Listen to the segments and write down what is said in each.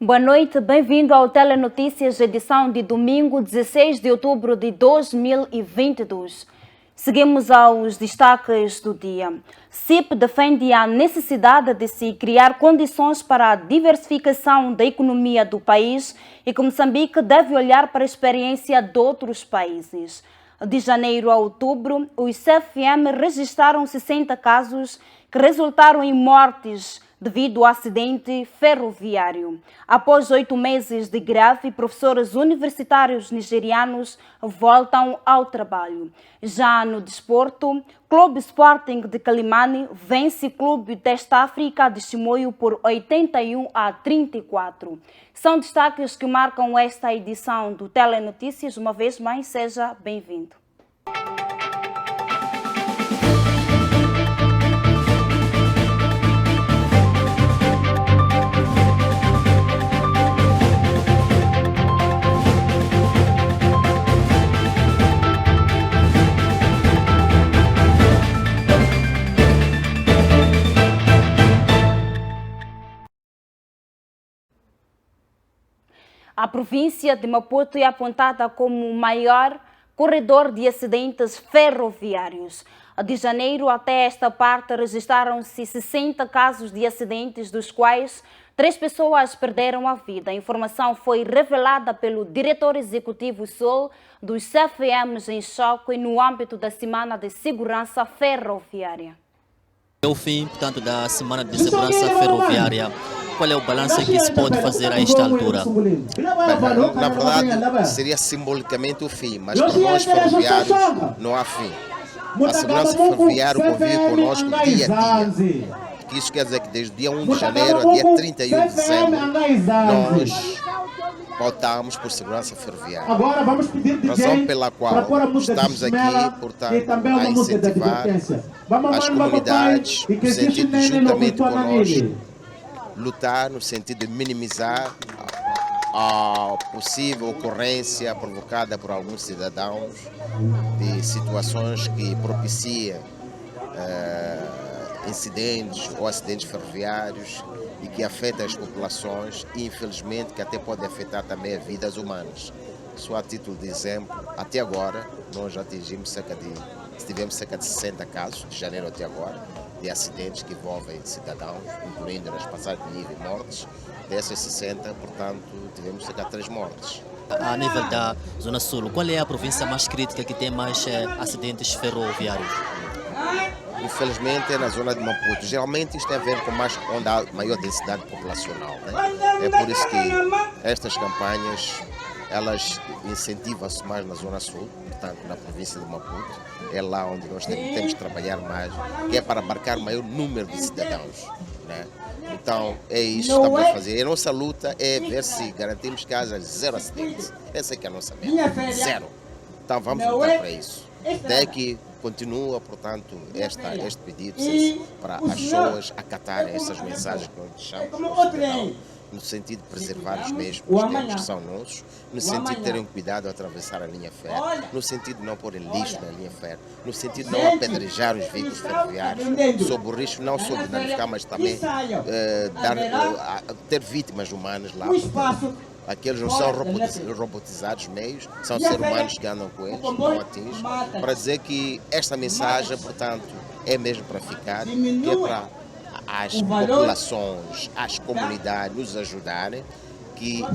Boa noite, bem-vindo ao Telenotícias, edição de domingo, 16 de outubro de 2022. Seguimos aos destaques do dia. CIP defende a necessidade de se criar condições para a diversificação da economia do país e que Moçambique deve olhar para a experiência de outros países. De janeiro a outubro, os CFM registraram 60 casos que resultaram em mortes devido ao acidente ferroviário. Após 8 meses de greve, professores universitários nigerianos voltam ao trabalho. Já no desporto, Clube Sporting de Calimane vence Clube Testa África de Chimoio por 81-34. São destaques que marcam esta edição do Telenotícias. Uma vez mais, seja bem-vindo. A província de Maputo é apontada como o maior corredor de acidentes ferroviários. De janeiro até esta parte registraram-se 60 casos de acidentes, dos quais 3 pessoas perderam a vida. A informação foi revelada pelo diretor executivo sul dos CFMs em choque no âmbito da Semana de Segurança Ferroviária. É o fim, portanto, da Semana de Segurança Ferroviária. Qual é o balanço que se pode fazer a esta altura? Bem, na verdade, seria simbolicamente o fim, mas para nós ferroviários não há fim. A segurança ferroviária convive conosco dia a dia. Isso quer dizer que desde o dia 1 de janeiro a dia 31 de dezembro, nós pautamos por segurança ferroviária. Razão pela qual estamos aqui, portanto, a incentivar as comunidades, no sentido de, juntamente conosco, lutar no sentido de minimizar a possível ocorrência provocada por alguns cidadãos de situações que propiciam incidentes ou acidentes ferroviários e que afetam as populações e, infelizmente, que até podem afetar também as vidas humanas. Só a título de exemplo, até agora, nós já tivemos cerca de 60 casos, de janeiro até agora, de acidentes que envolvem cidadãos, incluindo nas passagens de nível e mortes. Dessas 60, portanto, tivemos cerca de 3 mortes. A nível da Zona Sul, qual é a província mais crítica que tem mais acidentes ferroviários? Infelizmente é na zona de Maputo. Geralmente isto tem a ver com onde há maior densidade populacional, né? É por isso que estas campanhas, elas incentivam-se mais na Zona Sul, portanto na província de Maputo. É lá onde nós temos de trabalhar mais, que é para abarcar o maior número de cidadãos, né? Então é isso que estamos a fazer. E a nossa luta é ver se garantimos que haja 0 acidentes. Essa é que é a nossa meta. 0. Então vamos lutar para isso. Até que continua, portanto, este pedido para as pessoas acatarem essas mensagens que nós deixamos no sentido de preservar os meios que são nossos, no sentido de terem cuidado ao atravessar a linha férrea, no sentido de não pôr lixo na linha férrea, no sentido de não apedrejar os veículos ferroviários, sob o risco não só de danificar, mas também ter vítimas humanas lá. Aqueles não são robotizados meios, são seres humanos que andam com eles, não atingem. Para dizer que esta mensagem, portanto, é mesmo para ficar, que é para as populações, as comunidades nos ajudarem e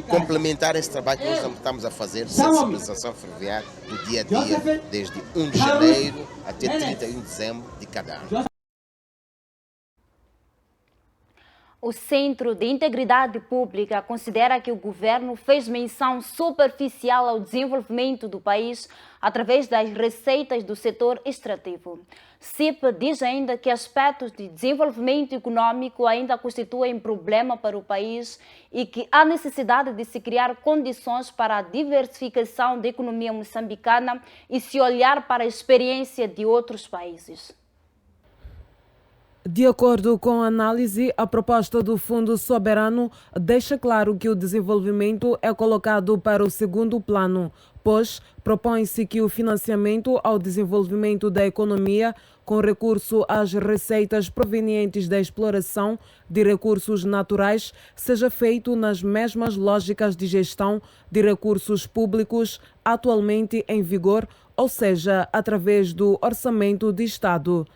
complementar esse trabalho que nós estamos a fazer de sensibilização ferroviária do dia a dia, desde 1 de janeiro até 31 de dezembro de cada ano. O Centro de Integridade Pública considera que o governo fez menção superficial ao desenvolvimento do país através das receitas do setor extrativo. CIP diz ainda que aspectos de desenvolvimento econômico ainda constituem problema para o país e que há necessidade de se criar condições para a diversificação da economia moçambicana e se olhar para a experiência de outros países. De acordo com a análise, a proposta do Fundo Soberano deixa claro que o desenvolvimento é colocado para o segundo plano, Depois, propõe-se que o financiamento ao desenvolvimento da economia com recurso às receitas provenientes da exploração de recursos naturais seja feito nas mesmas lógicas de gestão de recursos públicos atualmente em vigor, ou seja, através do Orçamento de Estado.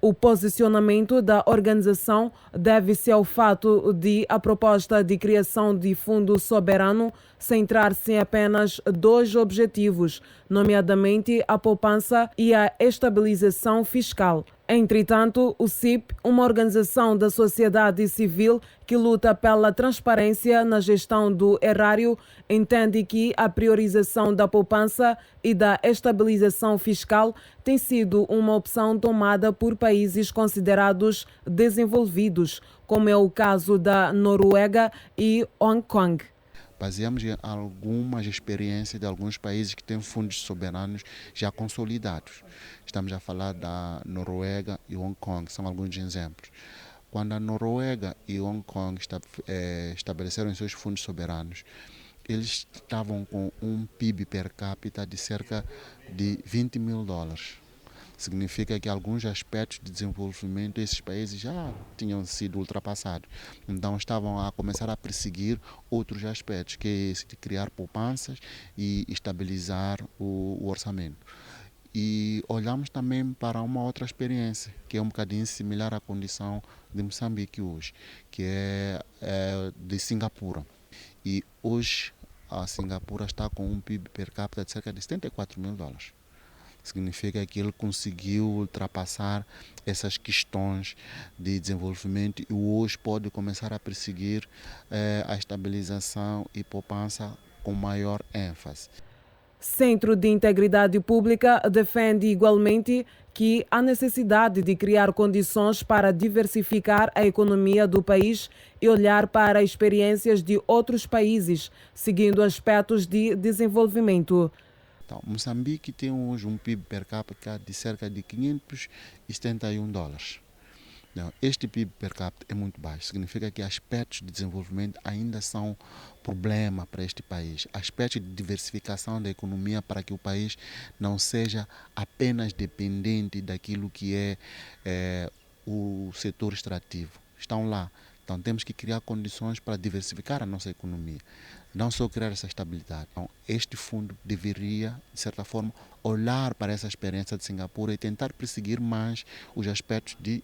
O posicionamento da organização deve-se ao fato de a proposta de criação de fundo soberano centrar-se em apenas dois objetivos, nomeadamente a poupança e a estabilização fiscal. Entretanto, o CIP, uma organização da sociedade civil que luta pela transparência na gestão do erário, entende que a priorização da poupança e da estabilização fiscal tem sido uma opção tomada por países considerados desenvolvidos, como é o caso da Noruega e Hong Kong. Baseamos em algumas experiências de alguns países que têm fundos soberanos já consolidados. Estamos a falar da Noruega e Hong Kong, são alguns exemplos. Quando a Noruega e Hong Kong estabeleceram seus fundos soberanos, eles estavam com um PIB per capita de cerca de $20.000. Significa que alguns aspectos de desenvolvimento desses países já tinham sido ultrapassados. Então estavam a começar a perseguir outros aspectos, que é esse de criar poupanças e estabilizar o orçamento. E olhamos também para uma outra experiência, que é um bocadinho similar à condição de Moçambique hoje, que é de Singapura. E hoje a Singapura está com um PIB per capita de cerca de $74.000. Significa que ele conseguiu ultrapassar essas questões de desenvolvimento e hoje pode começar a perseguir a estabilização e poupança com maior ênfase. Centro de Integridade Pública defende igualmente que há necessidade de criar condições para diversificar a economia do país e olhar para experiências de outros países, seguindo aspectos de desenvolvimento. Então, Moçambique tem hoje um PIB per capita de cerca de $571. Não, este PIB per capita é muito baixo, significa que aspectos de desenvolvimento ainda são problema para este país. Aspectos de diversificação da economia para que o país não seja apenas dependente daquilo que é o setor extrativo. Estão lá. Então temos que criar condições para diversificar a nossa economia, não só criar essa estabilidade. Então, este fundo deveria, de certa forma, olhar para essa experiência de Singapura e tentar perseguir mais os aspectos de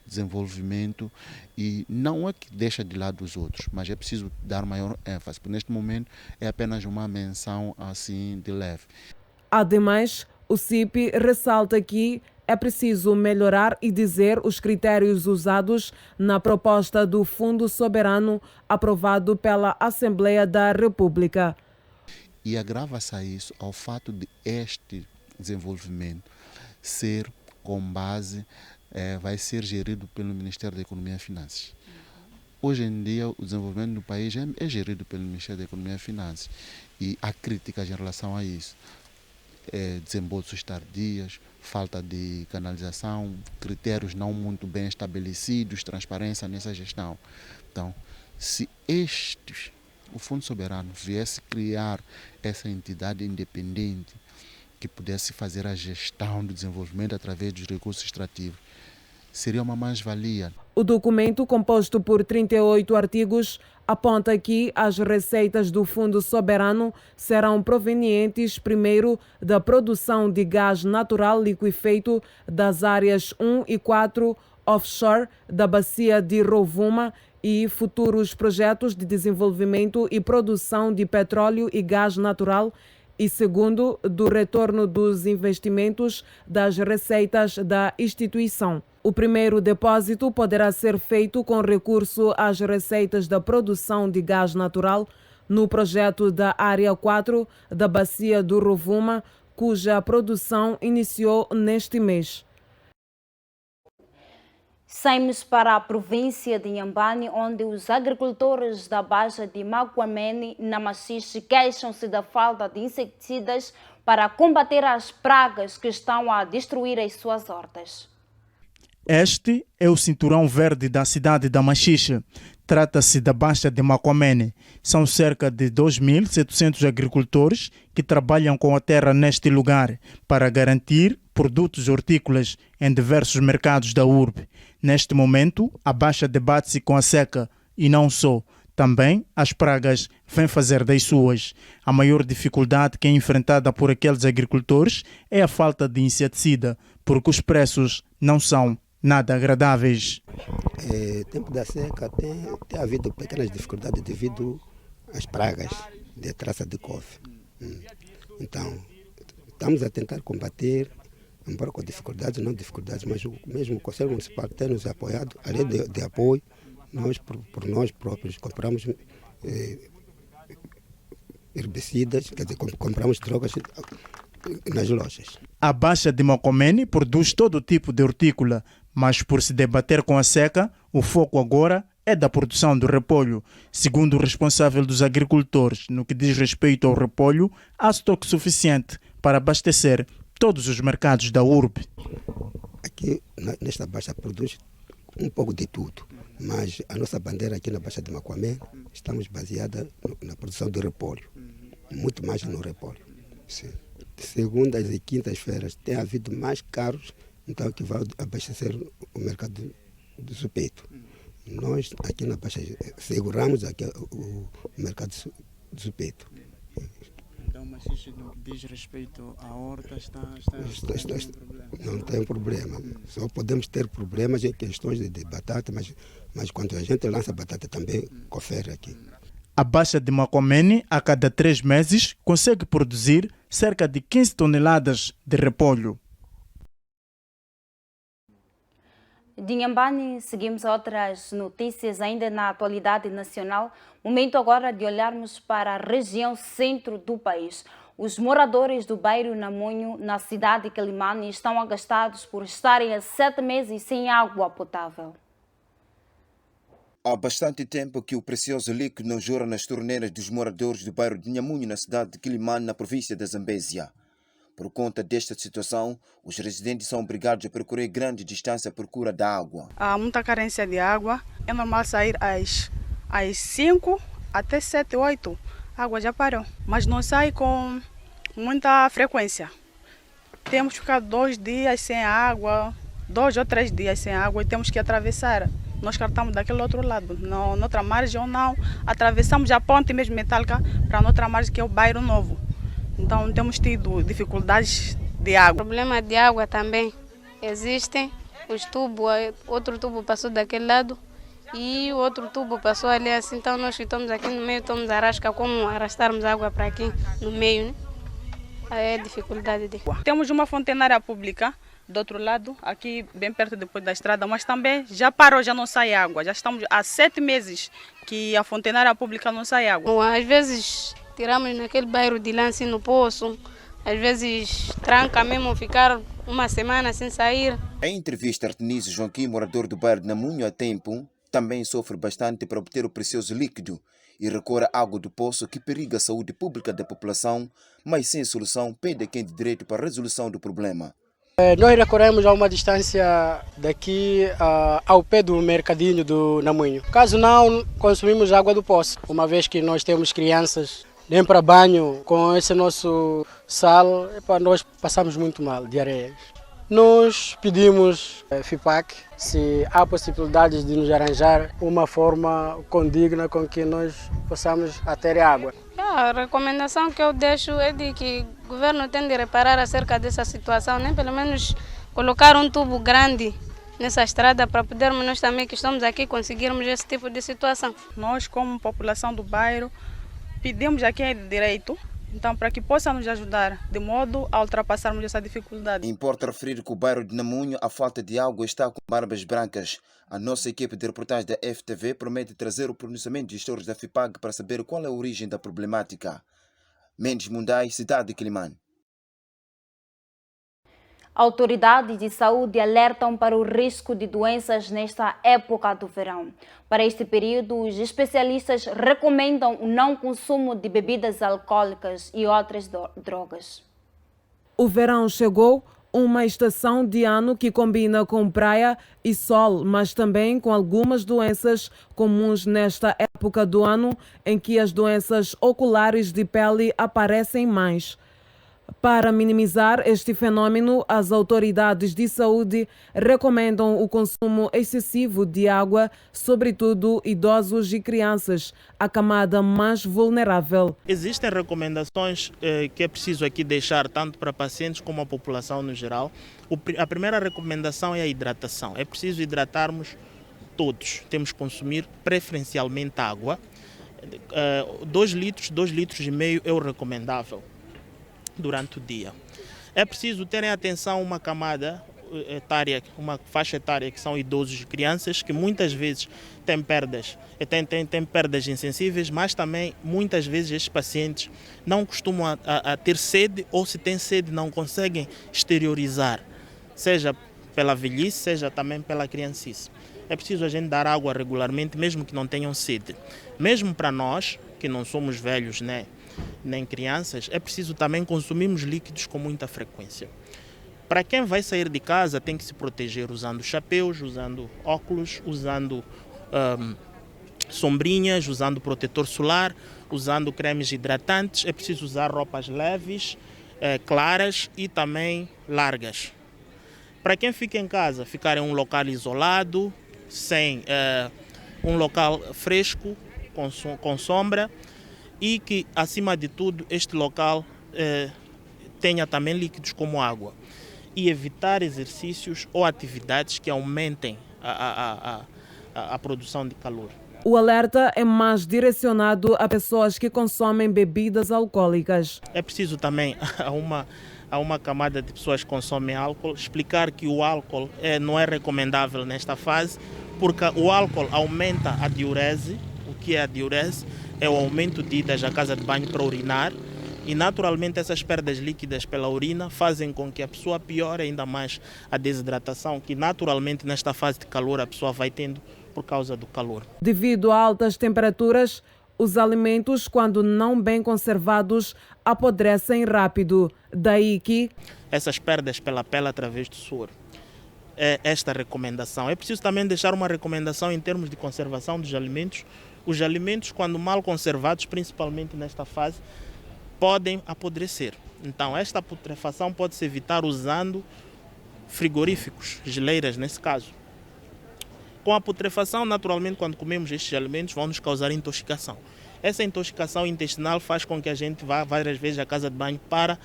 desenvolvimento e não é que deixa de lado os outros, mas é preciso dar maior ênfase, porque neste momento é apenas uma menção assim de leve. Ademais, o CIP ressalta que é preciso melhorar e dizer os critérios usados na proposta do Fundo Soberano aprovado pela Assembleia da República. E agrava-se a isso ao fato de este desenvolvimento ser com base, vai ser gerido pelo Ministério da Economia e Finanças. Hoje em dia, o desenvolvimento do país é gerido pelo Ministério da Economia e Finanças e há críticas em relação a isso. Desembolsos tardios, falta de canalização, critérios não muito bem estabelecidos, transparência nessa gestão. Então, se o Fundo Soberano viesse criar essa entidade independente que pudesse fazer a gestão do desenvolvimento através dos recursos extrativos, seria uma mais-valia. O documento, composto por 38 artigos, aponta que as receitas do Fundo Soberano serão provenientes, primeiro, da produção de gás natural liquefeito das áreas 1 e 4 offshore da bacia de Rovuma e futuros projetos de desenvolvimento e produção de petróleo e gás natural, e segundo, do retorno dos investimentos das receitas da instituição. O primeiro depósito poderá ser feito com recurso às receitas da produção de gás natural no projeto da Área 4 da Bacia do Rovuma, cuja produção iniciou neste mês. Saímos para a província de Inhambane, onde os agricultores da Baixa de Macuamene, na Machixe, queixam-se da falta de inseticidas para combater as pragas que estão a destruir as suas hortas. Este é o cinturão verde da cidade da Machixe. Trata-se da Baixa de Macuamene. São cerca de 2.700 agricultores que trabalham com a terra neste lugar para garantir produtos hortícolas em diversos mercados da urbe. Neste momento, a Baixa debate-se com a seca e não só. Também as pragas vêm fazer das suas. A maior dificuldade que é enfrentada por aqueles agricultores é a falta de inseticida, porque os preços não são nada agradáveis. Tempo da seca tem havido pequenas dificuldades devido às pragas de traça de couve. Então, estamos a tentar combater, embora com dificuldades, não dificuldades, mas mesmo o Conselho Municipal tem nos apoiado, além de apoio, nós, por nós próprios, compramos herbicidas, quer dizer, compramos drogas nas lojas. A Baixa de Macuamene produz todo tipo de hortícola, mas por se debater com a seca, o foco agora é da produção do repolho. Segundo o responsável dos agricultores, no que diz respeito ao repolho, há estoque suficiente para abastecer todos os mercados da urbe. Aqui, nesta Baixa, produz um pouco de tudo, mas a nossa bandeira aqui na Baixa de Macuamene, estamos baseada na produção de repolho, muito mais no repolho. Sim. De segundas e quintas-feiras tem havido mais carros, então que vai abastecer o mercado do Supeto. Nós aqui na Baixa seguramos aqui o mercado do Supeto. Então, mas isso no que diz respeito à horta não tem problema. Só podemos ter problemas em questões de batata, mas quando a gente lança batata também confere aqui. A Baixa de Macuamene, a cada 3 meses, consegue produzir cerca de 15 toneladas de repolho. De Inhambane, seguimos a outras notícias ainda na atualidade nacional. Momento agora de olharmos para a região centro do país. Os moradores do bairro Namunho, na cidade de Quelimane, estão agastados por estarem há 7 meses sem água potável. Há bastante tempo que o precioso líquido não jorra nas torneiras dos moradores do bairro de Nhamunho, na cidade de Quelimane, na província da Zambésia. Por conta desta situação, os residentes são obrigados a percorrer grande distância à procura da água. Há muita carência de água. É normal sair às 5 até 7, 8. A água já parou, mas não sai com muita frequência. Temos ficado 2 dias sem água, 2 ou 3 dias sem água e temos que atravessar. Nós cartamos daquele outro lado, na outra margem ou não. Atravessamos a ponte mesmo metálica para a outra margem, que é o bairro Novo. Então temos tido dificuldades de água. O problema de água também existe. Os tubos, outro tubo passou daquele lado e o outro tubo passou ali assim. Então nós que estamos aqui no meio, estamos a arrascar como arrastarmos água para aqui no meio, né? É dificuldade de água. Temos uma fontenária pública do outro lado, aqui bem perto depois da estrada, mas também já parou, já não sai água. Já estamos há 7 meses que a fontenária pública não sai água. Às vezes tiramos naquele bairro de lance no poço, às vezes tranca mesmo, ficar uma semana sem sair. Em entrevista, Artenísio Joaquim, morador do bairro de Namunho há tempo, também sofre bastante para obter o precioso líquido e recorre à água do poço que periga a saúde pública da população, mas sem solução pede a quem de direito para a resolução do problema. Nós recorremos a uma distância daqui ao pé do mercadinho do Namunho. Caso não, consumimos água do poço, uma vez que nós temos crianças nem para banho com esse nosso sal, nós passamos muito mal de areias. Nós pedimos FIPAC se há possibilidades de nos arranjar uma forma condigna com que nós possamos ter água. A recomendação que eu deixo é de que o governo tem de reparar acerca dessa situação, né? Pelo menos colocar um tubo grande nessa estrada para podermos nós também que estamos aqui conseguirmos esse tipo de situação. Nós, como população do bairro, pedimos a quem é de direito, então, para que possa nos ajudar, de modo a ultrapassarmos essa dificuldade. Importa referir que o bairro de Namunho, a falta de água está com barbas brancas. A nossa equipe de reportagem da FTV promete trazer o pronunciamento de gestores da FIPAG para saber qual é a origem da problemática. Mendes Mundai, cidade de Quelimane. Autoridades de saúde alertam para o risco de doenças nesta época do verão. Para este período, os especialistas recomendam o não consumo de bebidas alcoólicas e outras drogas. O verão chegou, uma estação de ano que combina com praia e sol, mas também com algumas doenças comuns nesta época do ano em que as doenças oculares de pele aparecem mais. Para minimizar este fenômeno, as autoridades de saúde recomendam o consumo excessivo de água, sobretudo idosos e crianças, a camada mais vulnerável. Existem recomendações que é preciso aqui deixar tanto para pacientes como a população no geral. A primeira recomendação é a hidratação. É preciso hidratarmos todos. Temos que consumir preferencialmente água. 2 litros, 2,5 litros é o recomendável durante o dia. É preciso terem atenção a uma camada etária, uma faixa etária que são idosos e crianças, que muitas vezes têm perdas insensíveis, mas também muitas vezes estes pacientes não costumam a ter sede, ou se têm sede não conseguem exteriorizar, seja pela velhice, seja também pela criancice. É preciso a gente dar água regularmente, mesmo que não tenham sede. Mesmo para nós, que não somos velhos, né, nem crianças, é preciso também consumirmos líquidos com muita frequência. Para quem vai sair de casa, tem que se proteger usando chapéus, usando óculos, usando sombrinhas, usando protetor solar, usando cremes hidratantes. É preciso usar roupas leves, claras e também largas. Para quem fica em casa, ficar em um local isolado, sem um local fresco, com sombra, e que, acima de tudo, este local tenha também líquidos como água. E evitar exercícios ou atividades que aumentem a produção de calor. O alerta é mais direcionado a pessoas que consomem bebidas alcoólicas. É preciso também, a uma camada de pessoas que consomem álcool, explicar que o álcool não é recomendável nesta fase, porque o álcool aumenta a diurese. O que é a diurese? É o aumento de idas à casa de banho para urinar, e naturalmente essas perdas líquidas pela urina fazem com que a pessoa piore ainda mais a desidratação, que naturalmente nesta fase de calor a pessoa vai tendo por causa do calor. Devido a altas temperaturas, os alimentos, quando não bem conservados, apodrecem rápido. Daí que essas perdas pela pele através do suor. É esta recomendação. É preciso também deixar uma recomendação em termos de conservação dos alimentos. Os alimentos, quando mal conservados, principalmente nesta fase, podem apodrecer. Então, esta putrefação pode-se evitar usando frigoríficos, geleiras nesse caso. Com a putrefação, naturalmente, quando comemos estes alimentos, vão nos causar intoxicação. Essa intoxicação intestinal faz com que a gente vá várias vezes à casa de banho para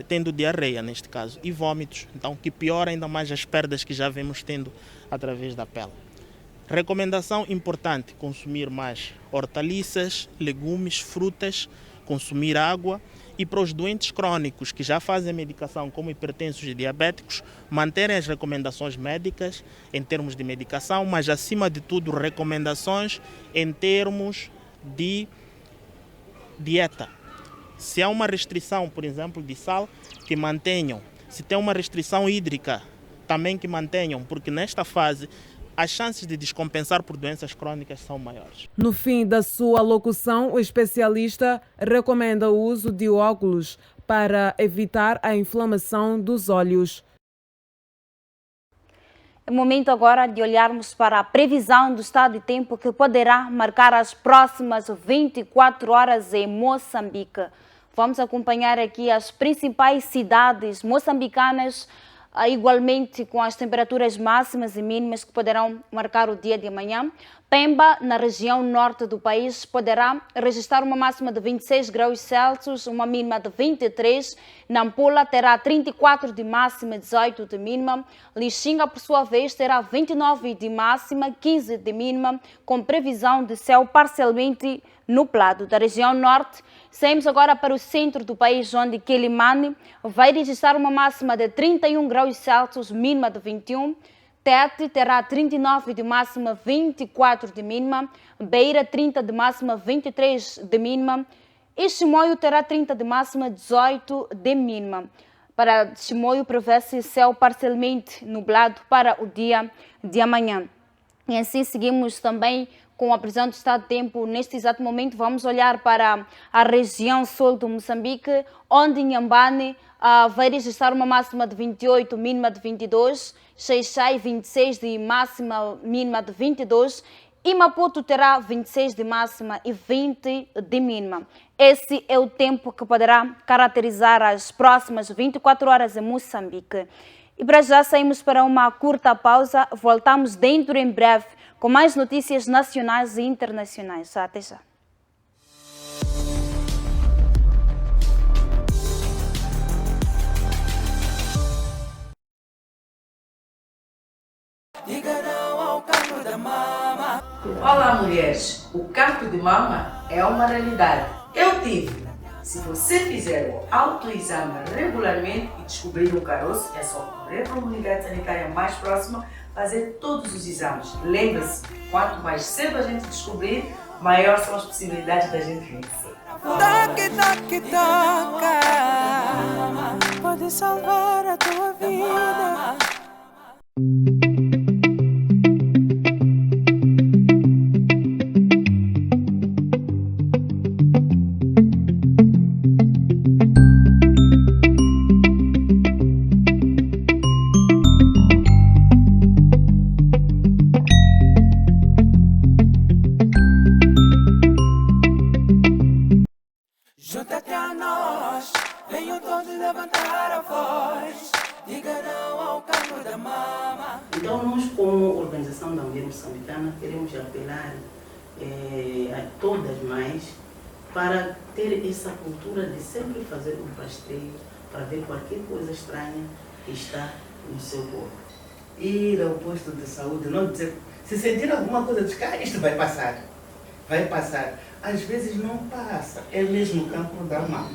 tendo diarreia, neste caso, e vômitos. Então, que piora ainda mais as perdas que já vemos tendo através da pele. Recomendação importante: consumir mais hortaliças, legumes, frutas, consumir água, e para os doentes crônicos que já fazem medicação, como hipertensos e diabéticos, manterem as recomendações médicas em termos de medicação, mas acima de tudo recomendações em termos de dieta. Se há uma restrição, por exemplo, de sal, que mantenham. Se tem uma restrição hídrica, também que mantenham, porque nesta fase as chances de descompensar por doenças crônicas são maiores. No fim da sua locução, o especialista recomenda o uso de óculos para evitar a inflamação dos olhos. É momento agora de olharmos para a previsão do estado de tempo que poderá marcar as próximas 24 horas em Moçambique. Vamos acompanhar aqui as principais cidades moçambicanas, igualmente com as temperaturas máximas e mínimas que poderão marcar o dia de amanhã. Pemba, na região norte do país, poderá registrar uma máxima de 26 graus Celsius, uma mínima de 23. Nampula terá 34 de máxima e 18 de mínima. Lixinga, por sua vez, terá 29 de máxima, 15 de mínima, com previsão de céu parcialmente nublado. Da região norte, saímos agora para o centro do país, onde Quelimane vai registrar uma máxima de 31 graus Celsius, mínima de 21. Tete terá 39 de máxima, 24 de mínima. Beira, 30 de máxima, 23 de mínima. E Chimoio terá 30 de máxima, 18 de mínima. Para Chimoio, prevê-se céu parcialmente nublado para o dia de amanhã. E assim seguimos também com a previsão do estado de tempo. Neste exato momento vamos olhar para a região sul do Moçambique, onde em Inhambane vai registrar uma máxima de 28, mínima de 22, Xai-Xai 26 de máxima, mínima de 22, e Maputo terá 26 de máxima e 20 de mínima. Esse é o tempo que poderá caracterizar as próximas 24 horas em Moçambique. E para já saímos para uma curta pausa, voltamos dentro em breve com mais notícias nacionais e internacionais. Até já. Diga não ao cancro da mama. Olá, mulheres. O cancro de mama é uma realidade. Eu tive. Se você fizer o autoexame regularmente e descobrir um caroço, é só correr para uma unidade sanitária mais próxima, fazer todos os exames. Lembre-se, quanto mais cedo a gente descobrir, maior são as possibilidades da gente vencer. Toque, toque, toca. Pode salvar a tua vida. Junta-te a nós, venham todos levantar a voz. Diga não ao cancro da mama. Então nós, como Organização da Mulher Moçambicana, queremos apelar a todas as mães para ter essa cultura de sempre fazer um rastreio para ver qualquer coisa estranha que está no seu corpo. Ir ao posto de saúde, não dizer, se sentir alguma coisa, diz que isto vai passar. Vai passar. Às vezes não passa, é mesmo o cancro da mama.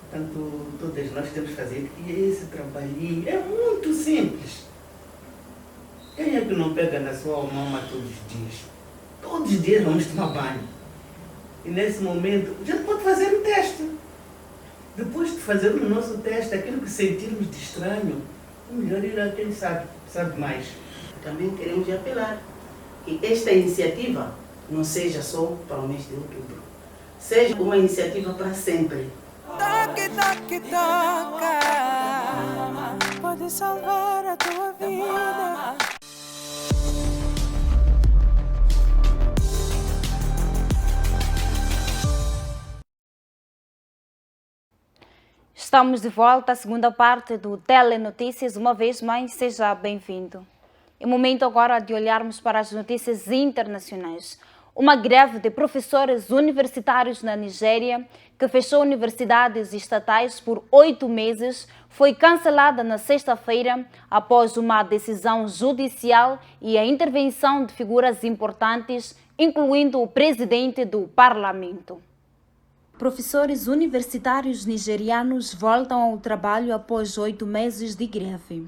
Portanto, todas nós temos que fazer esse trabalhinho, é muito simples. Quem é que não pega na sua mama todos os dias? Todos os dias vamos tomar banho. E nesse momento, a gente pode fazer o teste. Depois de fazer o nosso teste, aquilo que sentirmos de estranho, o melhor irá quem sabe mais. Também queremos apelar que esta iniciativa não seja só para o mês de outubro, seja uma iniciativa para sempre. Toque, toque, toca. Pode salvar a tua vida. Estamos de volta à segunda parte do Telenotícias. Uma vez mais, seja bem-vindo. É momento agora de olharmos para as notícias internacionais. Uma greve de professores universitários na Nigéria, que fechou universidades estatais por 8 meses, foi cancelada na sexta-feira após uma decisão judicial e a intervenção de figuras importantes, incluindo o presidente do parlamento. Professores universitários nigerianos voltam ao trabalho após 8 meses de greve.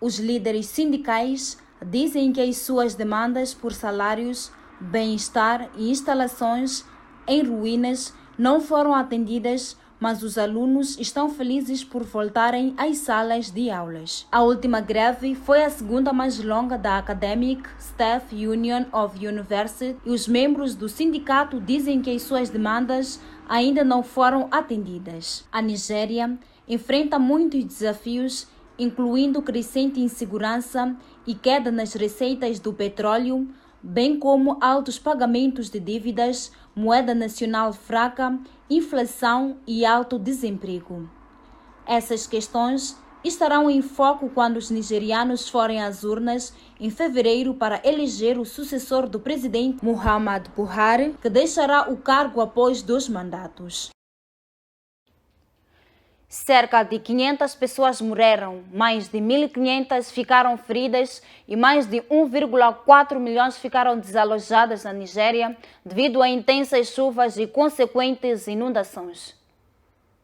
Os líderes sindicais dizem que as suas demandas por salários, bem-estar e instalações em ruínas não foram atendidas, mas os alunos estão felizes por voltarem às salas de aulas. A última greve foi a segunda mais longa da Academic Staff Union of University e os membros do sindicato dizem que as suas demandas ainda não foram atendidas. A Nigéria enfrenta muitos desafios, incluindo crescente insegurança e queda nas receitas do petróleo, bem como altos pagamentos de dívidas, moeda nacional fraca, inflação e alto desemprego. Essas questões estarão em foco quando os nigerianos forem às urnas em fevereiro para eleger o sucessor do presidente Muhammadu Buhari, que deixará o cargo após 2 mandatos. Cerca de 500 pessoas morreram, mais de 1.500 ficaram feridas e mais de 1,4 milhões ficaram desalojadas na Nigéria devido a intensas chuvas e consequentes inundações.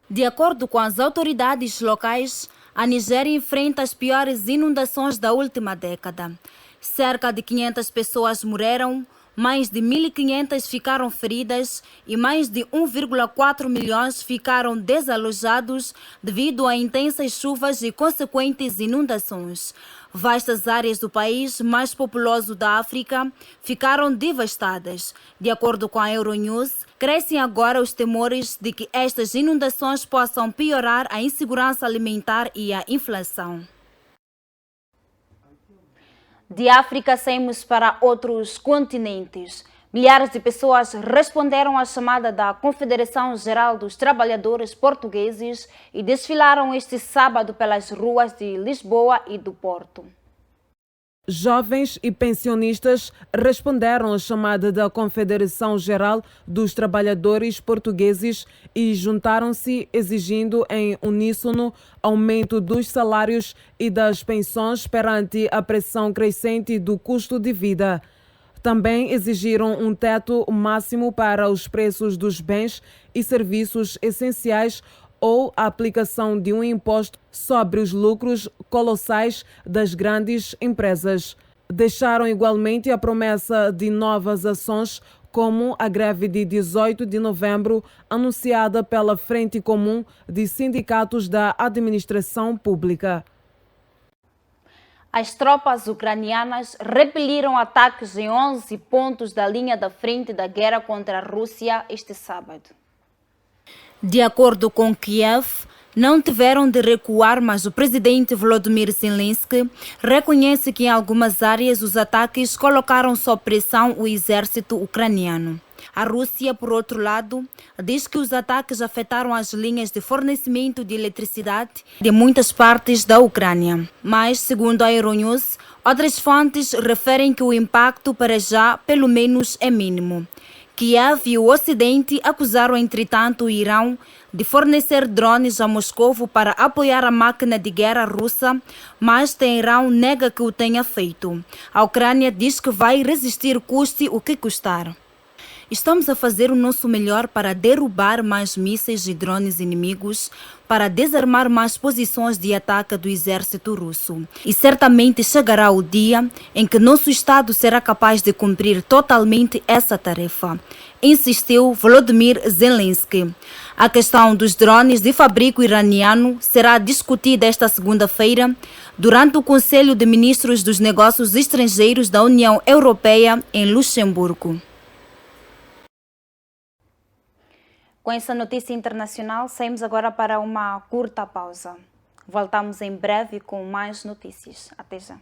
De acordo com as autoridades locais, a Nigéria enfrenta as piores inundações da última década. Cerca de 500 pessoas morreram, mais de 1.500 ficaram feridas e mais de 1,4 milhões ficaram desalojados devido a intensas chuvas e consequentes inundações. Vastas áreas do país mais populoso da África ficaram devastadas. De acordo com a Euronews, crescem agora os temores de que estas inundações possam piorar a insegurança alimentar e a inflação. De África saímos para outros continentes. Milhares de pessoas responderam à chamada da Confederação Geral dos Trabalhadores Portugueses e desfilaram este sábado pelas ruas de Lisboa e do Porto. Jovens e pensionistas responderam à chamada da Confederação Geral dos Trabalhadores Portugueses e juntaram-se exigindo em uníssono aumento dos salários e das pensões perante a pressão crescente do custo de vida. Também exigiram um teto máximo para os preços dos bens e serviços essenciais ou a aplicação de um imposto sobre os lucros colossais das grandes empresas. Deixaram igualmente a promessa de novas ações, como a greve de 18 de novembro, anunciada pela Frente Comum de Sindicatos da Administração Pública. As tropas ucranianas repeliram ataques em 11 pontos da linha da frente da guerra contra a Rússia este sábado. De acordo com Kiev, não tiveram de recuar, mas o presidente Volodymyr Zelensky reconhece que em algumas áreas os ataques colocaram sob pressão o exército ucraniano. A Rússia, por outro lado, diz que os ataques afetaram as linhas de fornecimento de eletricidade de muitas partes da Ucrânia. Mas, segundo a Euronews, outras fontes referem que o impacto para já, pelo menos, é mínimo. Kiev e o Ocidente acusaram, entretanto, o Irão de fornecer drones a Moscou para apoiar a máquina de guerra russa, mas Teherão nega que o tenha feito. A Ucrânia diz que vai resistir custe o que custar. Estamos a fazer o nosso melhor para derrubar mais mísseis e drones inimigos, para desarmar mais posições de ataque do exército russo. E certamente chegará o dia em que nosso Estado será capaz de cumprir totalmente essa tarefa, insistiu Volodymyr Zelensky. A questão dos drones de fabrico iraniano será discutida esta segunda-feira durante o Conselho de Ministros dos Negócios Estrangeiros da União Europeia em Luxemburgo. Com essa notícia internacional, saímos agora para uma curta pausa. Voltamos em breve com mais notícias. Até já.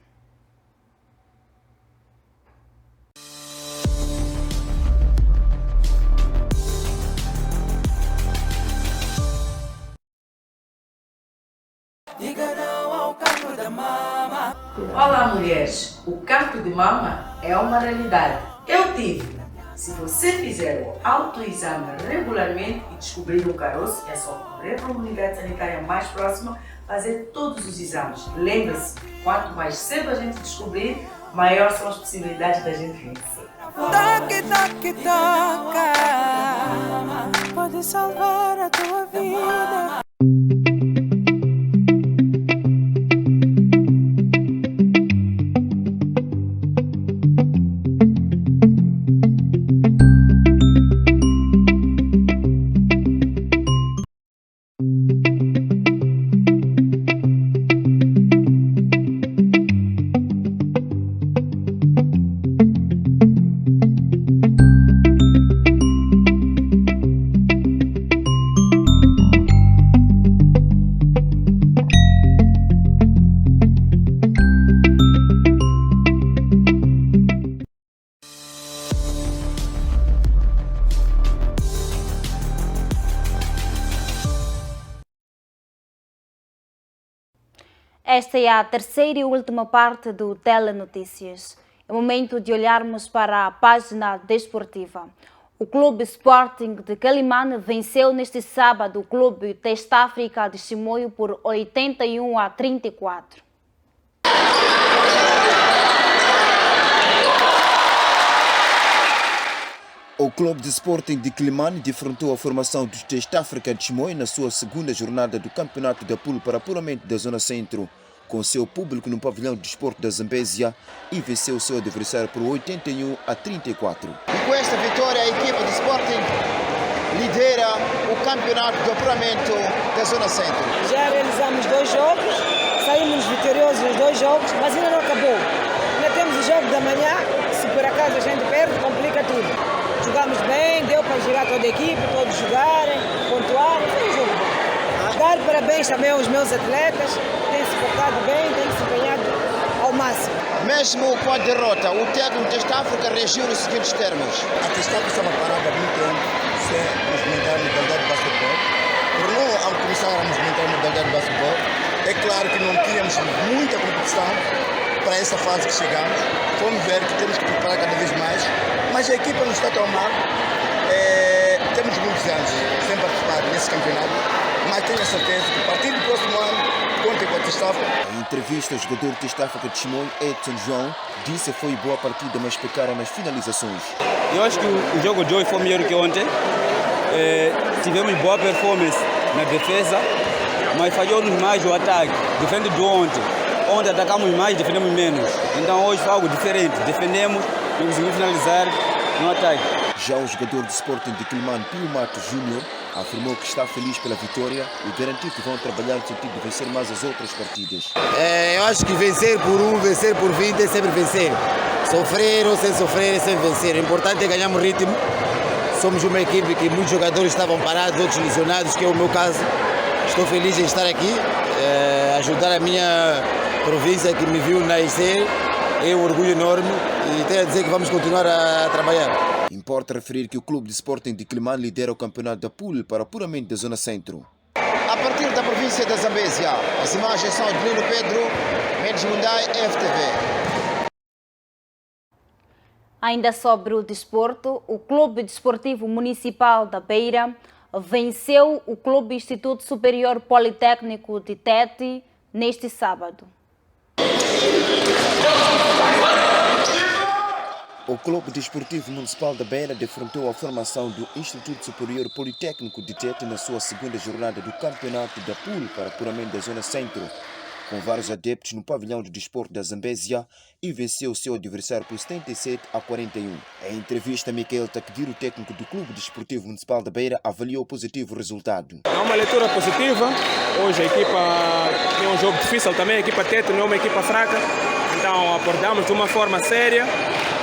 Diga não ao cancro da mama. Olá, mulheres. O cancro de mama é uma realidade. Eu tive. Se você fizer o autoexame regularmente e descobrir um caroço, é só correr para uma unidade sanitária mais próxima, fazer todos os exames. Lembre-se, quanto mais cedo a gente descobrir, maior são as possibilidades da gente vencer. Toque, toque, toca, pode salvar a tua vida. Esta é a terceira e última parte do Telenotícias. É momento de olharmos para a página desportiva. O Clube Sporting de Quelimane venceu neste sábado o Clube Testa África de Chimoio por 81-34. O Clube de Sporting de Quelimane defrontou a formação dos Testa África de Chimoio na sua segunda jornada do Campeonato da Pool para apuramento da Zona Centro. com seu público no pavilhão de desporto da Zambésia e venceu o seu adversário por 81-34. E com esta vitória, a equipa de Sporting lidera o campeonato de apuramento da Zona Centro. Já realizamos 2 jogos, saímos vitoriosos nos 2 jogos, mas ainda não acabou. Ainda temos o jogo da manhã, se por acaso a gente perde, complica tudo. Jogamos bem, deu para jogar toda a equipe, todos jogarem, pontuarem, foi um jogo bom. Dar parabéns também aos meus atletas, têm se portado bem, têm se empenhado ao máximo. Mesmo com a derrota, o técnico desta África reagiu nos seguintes termos. A Testafa estava parada há muito tempo, sem movimentar a modalidade de basquetebol. Por não começar a movimentar a modalidade de basquetebol, é claro que não tínhamos muita competição para essa fase que chegamos. Vamos ver que temos que preparar cada vez mais, mas a equipa não está tão mal. Temos muitos anos sem participar nesse campeonato, mas tenho a certeza que a partir do próximo ano contem com a Testafa. Em entrevista, o jogador de Testafa de Chimoio, Edson João, disse que foi boa partida, mas pecaram nas finalizações. Eu acho que o jogo de hoje foi melhor que ontem. Tivemos boa performance na defesa, mas falhou-nos mais o ataque, diferente de ontem. Ontem atacamos mais, defendemos menos. Então hoje foi algo diferente. Defendemos, não conseguimos finalizar no ataque. Já o jogador de Sporting de Quilimane, Pio Matos Júnior, afirmou que está feliz pela vitória e garantiu que vão trabalhar no sentido de vencer mais as outras partidas. Eu acho que vencer por 1, vencer por 20 é sempre vencer. Sofrer ou sem sofrer é sempre vencer. O importante é ganharmos ritmo. Somos uma equipe que muitos jogadores estavam parados, outros lesionados, que é o meu caso. Estou feliz em estar aqui, ajudar a minha província que me viu nascer. É um orgulho enorme e tenho a dizer que vamos continuar a trabalhar. Importa referir que o clube de Sporting de Quilimane lidera o campeonato da Pool para apuramento da Zona Centro. A partir da província da Zambésia, as imagens são de Lino Pedro, Mendes Mundai, FTV. Ainda sobre o desporto, o Clube Desportivo Municipal da Beira venceu o Clube Instituto Superior Politécnico de Tete neste sábado. O Clube Desportivo Municipal da Beira defrontou a formação do Instituto Superior Politécnico de Tete na sua segunda jornada do Campeonato da Pool para apuramento da Zona Centro, com vários adeptos no pavilhão de desporto da Zambésia, e venceu o seu adversário por 77-41. Em entrevista, Miquel Takdir, o técnico do Clube Desportivo Municipal da Beira, avaliou o positivo resultado. É uma leitura positiva. Hoje a equipa tem um jogo difícil também, a equipa Tete não é uma equipa fraca, então abordamos de uma forma séria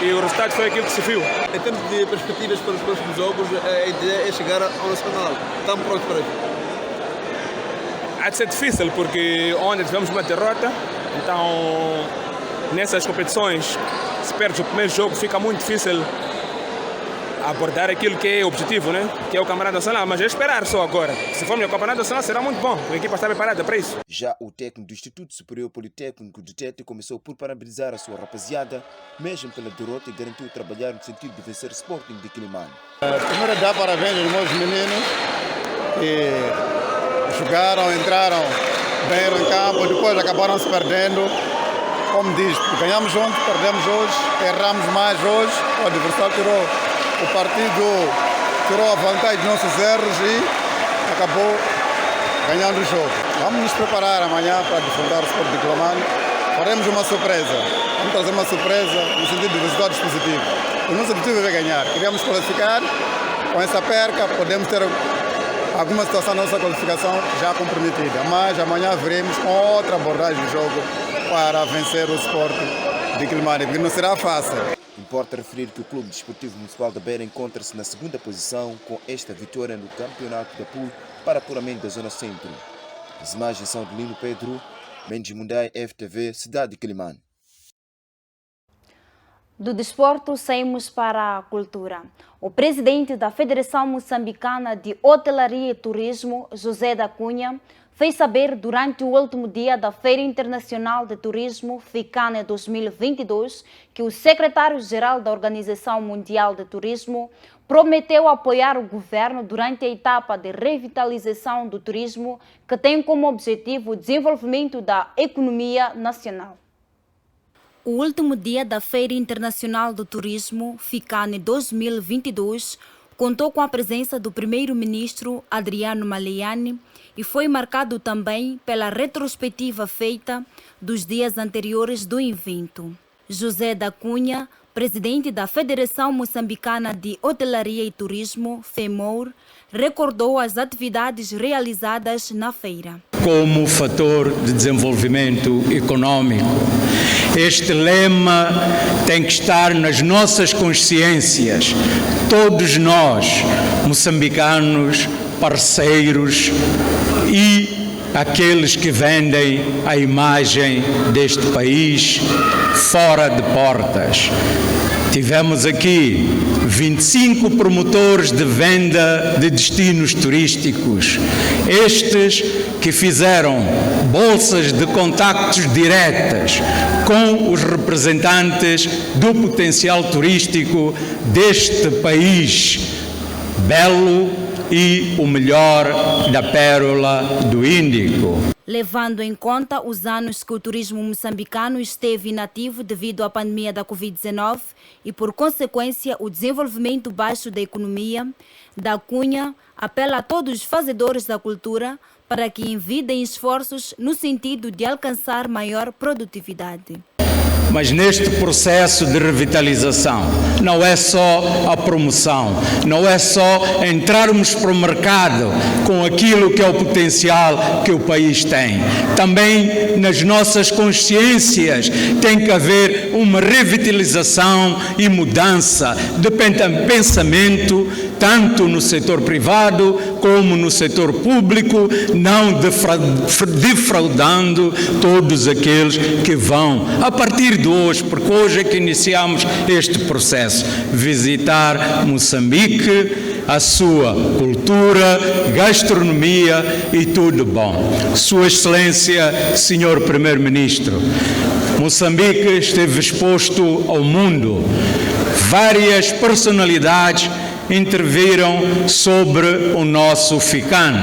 e o resultado foi aquilo que se viu. Em termos de perspectivas para os próximos jogos, a ideia é chegar ao Nacional. Estamos prontos para isso. Há de ser difícil porque ontem tivemos uma derrota, então nessas competições, se perde o primeiro jogo, fica muito difícil abordar aquilo que é o objetivo, né? Que é o Campeonato Nacional, mas é esperar só agora. Se formos ao Campeonato Nacional será muito bom, a equipa está preparada para isso. Já o técnico do Instituto Superior Politécnico de Tete começou por parabenizar a sua rapaziada, mesmo pela derrota, e garantiu trabalhar no sentido de vencer Sporting de Quilimane. Primeiro dar parabéns aos meus meninos que jogaram, entraram bem no campo, depois acabaram se perdendo. Como diz, ganhamos ontem, perdemos hoje, erramos mais hoje, o adversário tirou o partido, tirou a vantagem dos nossos erros e acabou ganhando o jogo. Vamos nos preparar amanhã para defrontar o Sport de Quilimane. Faremos uma surpresa, vamos trazer uma surpresa no sentido de resultados positivos. O nosso objetivo é ganhar, queríamos qualificar, com essa perca podemos ter alguma situação na nossa qualificação já comprometida, mas amanhã veremos outra abordagem do jogo para vencer o Sport de Quilimane, porque não será fácil. Importa referir que o Clube Desportivo Municipal da Beira encontra-se na segunda posição com esta vitória no Campeonato da Pool para apuramento da Zona Centro. As imagens são de Lino Pedro, Mendes Mundai, FTV, cidade de Quilimane. Do desporto, saímos para a cultura. O presidente da Federação Moçambicana de Hotelaria e Turismo, José da Cunha, fez saber durante o último dia da Feira Internacional de Turismo FICANE 2022 que o secretário-geral da Organização Mundial de Turismo prometeu apoiar o governo durante a etapa de revitalização do turismo, que tem como objetivo o desenvolvimento da economia nacional. O último dia da Feira Internacional do Turismo FICANE 2022 contou com a presença do primeiro-ministro Adriano Maleani e foi marcado também pela retrospectiva feita dos dias anteriores do evento. José da Cunha, presidente da Federação Moçambicana de Hotelaria e Turismo, FEMOUR, recordou as atividades realizadas na feira. Como fator de desenvolvimento econômico, este lema tem que estar nas nossas consciências. Todos nós, moçambicanos, parceiros e aqueles que vendem a imagem deste país fora de portas. Tivemos aqui 25 promotores de venda de destinos turísticos. Estes que fizeram bolsas de contactos diretas com os representantes do potencial turístico deste país belo e o melhor da pérola do Índico. Levando em conta os anos que o turismo moçambicano esteve inativo devido à pandemia da Covid-19 e, por consequência, o desenvolvimento baixo da economia, da Cunha apela a todos os fazedores da cultura para que envidem esforços no sentido de alcançar maior produtividade. Mas neste processo de revitalização, não é só a promoção, não é só entrarmos para o mercado com aquilo que é o potencial que o país tem. Também nas nossas consciências tem que haver uma revitalização e mudança de pensamento, tanto no setor privado como no setor público, não defraudando todos aqueles que vão, a partir de hoje, porque hoje é que iniciamos este processo, visitar Moçambique, a sua cultura, gastronomia e tudo bom. Sua Excelência, Senhor Primeiro-Ministro, Moçambique esteve exposto ao mundo. Várias personalidades interviram sobre o nosso FICAN.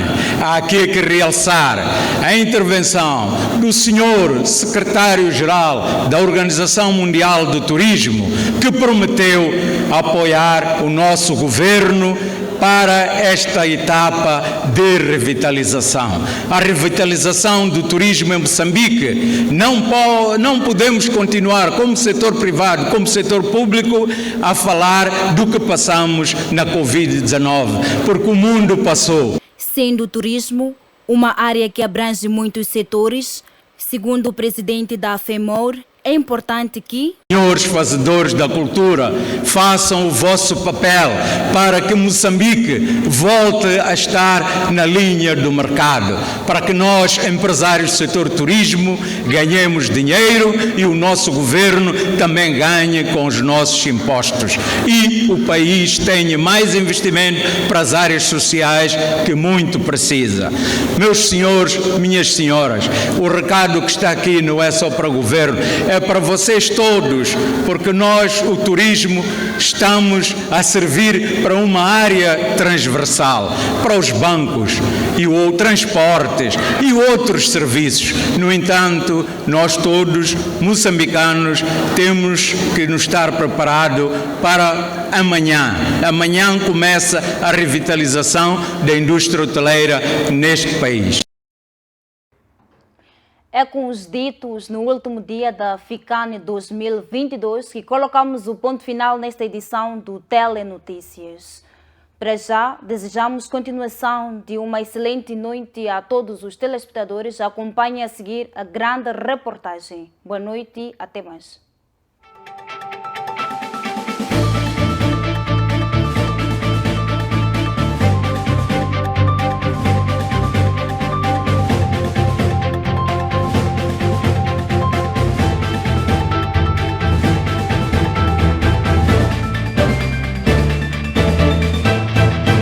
Há aqui que realçar a intervenção do senhor secretário-geral da Organização Mundial do Turismo, que prometeu apoiar o nosso governo para esta etapa de revitalização. A revitalização do turismo em Moçambique, não podemos continuar como setor privado, como setor público, a falar do que passamos na Covid-19, porque o mundo passou. Sendo o turismo uma área que abrange muitos setores, segundo o presidente da FEMOUR, é importante que senhores fazedores da cultura façam o vosso papel para que Moçambique volte a estar na linha do mercado, para que nós, empresários do setor turismo, ganhemos dinheiro e o nosso governo também ganhe com os nossos impostos e o país tenha mais investimento para as áreas sociais que muito precisa. Meus senhores, minhas senhoras, o recado que está aqui não é só para o governo, é para vocês todos, porque nós, o turismo, estamos a servir para uma área transversal, para os bancos e o transportes e outros serviços. No entanto, nós todos, moçambicanos, temos que nos estar preparados para amanhã. Amanhã começa a revitalização da indústria hoteleira neste país. É com os ditos no último dia da FICAN 2022 que colocamos o ponto final nesta edição do Telenotícias. Para já, desejamos continuação de uma excelente noite a todos os telespectadores. Acompanhem a seguir a grande reportagem. Boa noite e até mais.